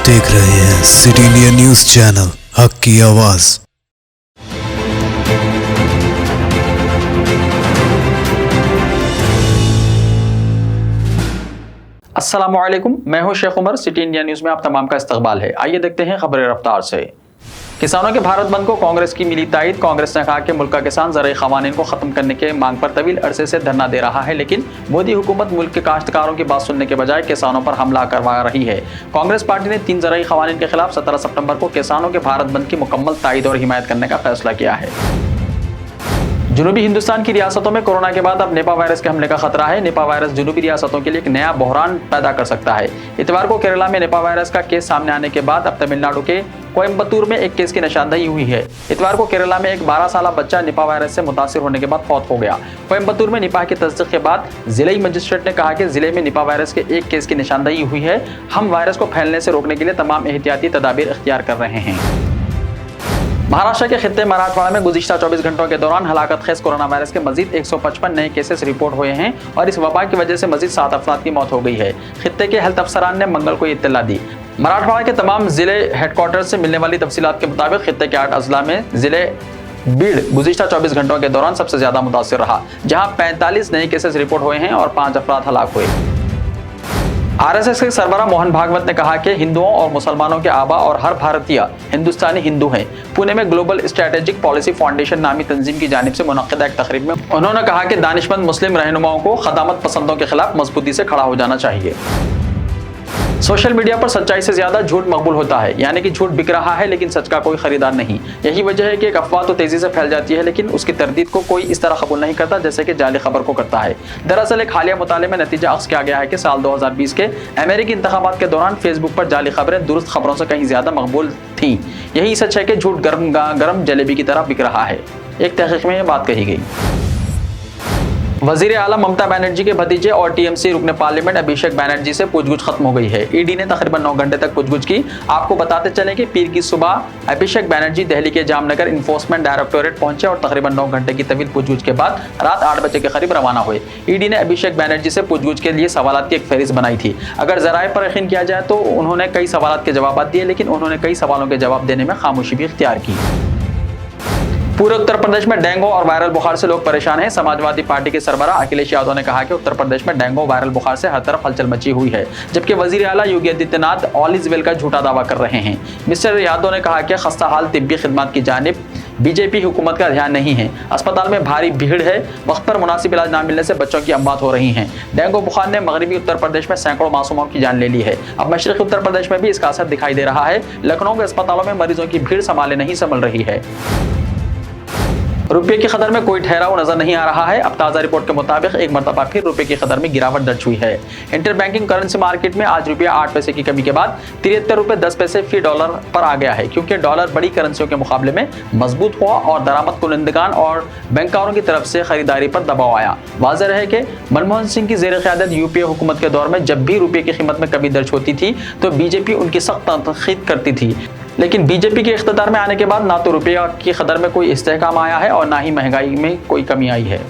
देख रहे हैं सिटी इंडिया न्यूज चैनल, हक की आवाज। अस्सलामुअलैकुम, मैं हूं Sheikh Umar. City India News में आप तमाम का इस्तकबाल है। आइए देखते हैं खबरें रफ्तार से। किसानों के भारत बंद को कांग्रेस की मिली तायद। कांग्रेस ने कहा कि मुल्क का किसान ज़राई क़वानीन को खत्म करने के मांग पर तवील अरसे से धरना दे रहा है, लेकिन मोदी हुकूमत मुल्क के काश्तकारों की बात सुनने के बजाय किसानों पर हमला करवा रही है। कांग्रेस पार्टी ने 3 ज़राई क़वानीन के खिलाफ 17 सितंबर को किसानों के भारत बंद की मुकम्मल तायद और हिमायत करने का फैसला किया है। जनूबी हिंदुस्तान की रियासतों में कोरोना के बाद अब निपा वायरस के हमले का खतरा है। निपा वायरस जनूबी रियासतों के लिए एक नया बहरान पैदा कर सकता है। इतवार को केरला में निपा वायरस का केस सामने आने के बाद अब तमिलनाडु के कोयम्बतूर में एक केस की निशानदही हुई है। इतवार को केरला में एक 12 साल बच्चा निपा वायरस से मुतासिर होने के बाद फौत हो गया। कोयम्बतूर में निपा की तस्दीक के बाद जिले मजिस्ट्रेट ने कहा कि जिले में निपा वायरस के एक केस की निशानदही हुई है। हम वायरस को फैलने से रोकने के लिए तमाम एहतियाती तदाबीर इख्तियार कर रहे हैं। महाराष्ट्र के खित्ते मराठवाड़ा में गुज़िश्ता 24 घंटों के दौरान हलाकत खेज कोरोना वायरस के मजीद 155 नए केसेस रिपोर्ट हुए हैं और इस वबा की वजह से मजीद 7 अफराद की मौत हो गई है। खित्ते के हेल्थ अफसरान ने मंगल को ये इत्तला दी। मराठवाड़ा के तमाम जिले हेडक्वार्टर से मिलने वाली तफसीलात के मुताबिक खित्ते के 8 अजला में जिले बीड़ गुज़िश्ता 24 घंटों के दौरान सबसे ज्यादा मुतासिर रहा, जहाँ 45 नए केसेस रिपोर्ट हुए हैं और 5 अफराद हलाक हुए। आरएसएस के सरबराह मोहन भागवत ने कहा कि हिंदुओं और मुसलमानों के आबा और हर भारतीय हिंदुस्तानी हिंदू हैं। पुणे में ग्लोबल स्ट्रेटेजिक पॉलिसी फाउंडेशन नामी तंजीम की जानिब से मुनक्किदा एक तकरीब में उन्होंने कहा कि दानिशमंद मुस्लिम रहनुमाओं को खदामत पसंदों के खिलाफ मजबूती से खड़ा हो जाना चाहिए। सोशल मीडिया पर सच्चाई से ज्यादा झूठ मकबूल होता है, यानी कि झूठ बिक रहा है लेकिन सच का कोई खरीदार नहीं। यही वजह है कि एक अफवाह तो तेजी से फैल जाती है लेकिन उसकी तरदीद को कोई इस तरह कबूल नहीं करता जैसे कि जाली खबर को करता है। दरअसल एक हालिया मुताले में नतीजा अख्ज़ किया गया है कि साल 2020 के अमेरिकी इंतखाबात के दौरान फेसबुक पर जाली खबरें दुरुस्त खबरों से कहीं ज्यादा मकबूल थीं। यही सच है कि झूठ गर्म जलेबी की तरह बिक रहा है। एक तहकीक में यह बात कही गई। वजीर आला ममता बनर्जी के भतीजे और टीएमसी रुकने पार्लियामेंट अभिषेक बनर्जी से पूछगछ खत्म हो गई है। ईडी ने तकरीबन 9 घंटे तक पूछगछ की। आपको बताते चले कि पीर की सुबह अभिषेक बनर्जी दिल्ली के जामनगर इन्फोर्समेंट डायरेक्टोरेट पहुंचे और तकरीबन 9 घंटे की तवील पूछगछ के बाद रात 8 बजे के करीब रवाना हुए। ईडी ने अभिषेक बनर्जी से पूछगछ के लिए सवालात की एक फहरिस्त बनाई थी। अगर जराये पर यकीन किया जाए तो उन्होंने कई सवालात के जवाब दिए, लेकिन उन्होंने कई सवालों के जवाब देने में खामोशी भी इख्तियार की। पूरे उत्तर प्रदेश में डेंगू और वायरल बुखार से लोग परेशान हैं। समाजवादी पार्टी के सरबराह अखिलेश यादव ने कहा कि उत्तर प्रदेश में डेंगू वायरल बुखार से हर तरफ हलचल मची हुई है, जबकि वजीर आला Yogi Adityanath all is well का झूठा दावा कर रहे हैं। मिस्टर यादव ने कहा कि खस्ता हाल तिब्बी खिदमत की जानिब बीजेपी हुकूमत का ध्यान नहीं है। अस्पताल में भारी भीड़ है। वक्त पर मुनासिब इलाज न मिलने से बच्चों की अमवात हो रही हैं। डेंगू बुखार ने मगरबी उत्तर प्रदेश में सैकड़ों मासूमों की जान ले ली है। अब मशरक़ी उत्तर प्रदेश में भी इसका असर दिखाई दे रहा है। लखनऊ के अस्पतालों में मरीजों की भीड़ संभाले नहीं संभल रही है। रुपये की कदर में कोई ठहराव नजर नहीं आ रहा है। अब ताज़ा रिपोर्ट के मुताबिक एक मरतबा फिर रुपये की कदर में गिरावट दर्ज हुई है। इंटर बैंकिंग करेंसी मार्केट में आज रुपया 8 पैसे की कमी के बाद 73 रुपये 10 पैसे फी डॉलर पर आ गया है, क्योंकि डॉलर बड़ी करेंसियों के मुकाबले में मजबूत हुआ और दरामद कुनंदगान और बैंकरों की तरफ से खरीदारी पर दबाव आया। वाज़ेह है कि मनमोहन सिंह की ज़ेर क़यादत यूपीए हुकूमत के दौर में जब भी रुपये की कीमत में कमी दर्ज होती थी तो बीजेपी उनकी सख्त तनक़ीद करती थी, लेकिन बीजेपी के इख्तियार में आने के बाद ना तो रुपया की कदर में कोई इस्तेहकाम आया है और ना ही महंगाई में कोई कमी आई है।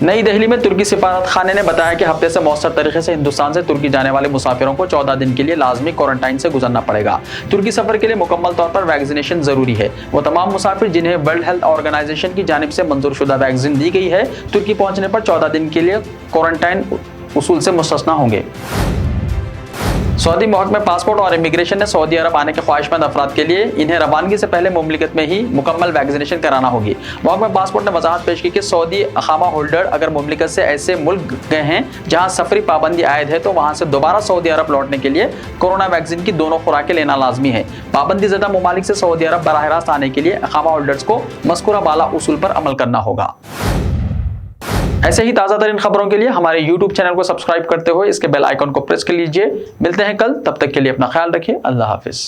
नई दिल्ली में तुर्की सिफारत खाने ने बताया कि हफ्ते से मौसर तरीके से हिंदुस्तान से तुर्की जाने वाले मुसाफिरों को 14 दिन के लिए लाजमी क्वारंटाइन से गुजरना पड़ेगा। तुर्की सफर के लिए मुकम्मल तौर पर वैक्सीनेशन जरूरी है। वो तमाम मुसाफिर जिन्हें वर्ल्ड हेल्थ ऑर्गेनाइजेशन की जानिब से मंजूरशुदा वैक्सीन दी गई है, तुर्की पहुंचने पर 14 दिन के लिए क्वारंटाइन उसूल से मुस्तस्ना होंगे। सऊदी महकमे पासपोर्ट और इमिग्रेशन ने सऊदी अरब आने के ख्वाहिशमंद अफराद के लिए इन्हें रवानगी से पहले मुमलिकत में ही मुकम्मल वैक्सीनेशन कराना होगी। महकमे पासपोर्ट ने वजाहत पेश की कि सऊदी अकामा होल्डर अगर मुमलिकत से ऐसे मुल्क गए हैं जहां सफरी पाबंदी आयद है तो वहां से दोबारा सऊदी अरब लौटने के लिए कोरोना वैक्सीन की दोनों खुराकें लेना लाजमी है। पाबंदी ज़दा ममालिक से सऊदी अरब बराह रास्त आने के लिए अकामा होल्डर्स को मज़कूरा बाला उसूल पर अमल करना होगा। ऐसे ही ताज़ा तरीन खबरों के लिए हमारे YouTube चैनल को सब्सक्राइब करते हुए इसके बेल आइकन को प्रेस कर लीजिए। मिलते हैं कल, तब तक के लिए अपना ख्याल रखिए। अल्लाह हाफिज़।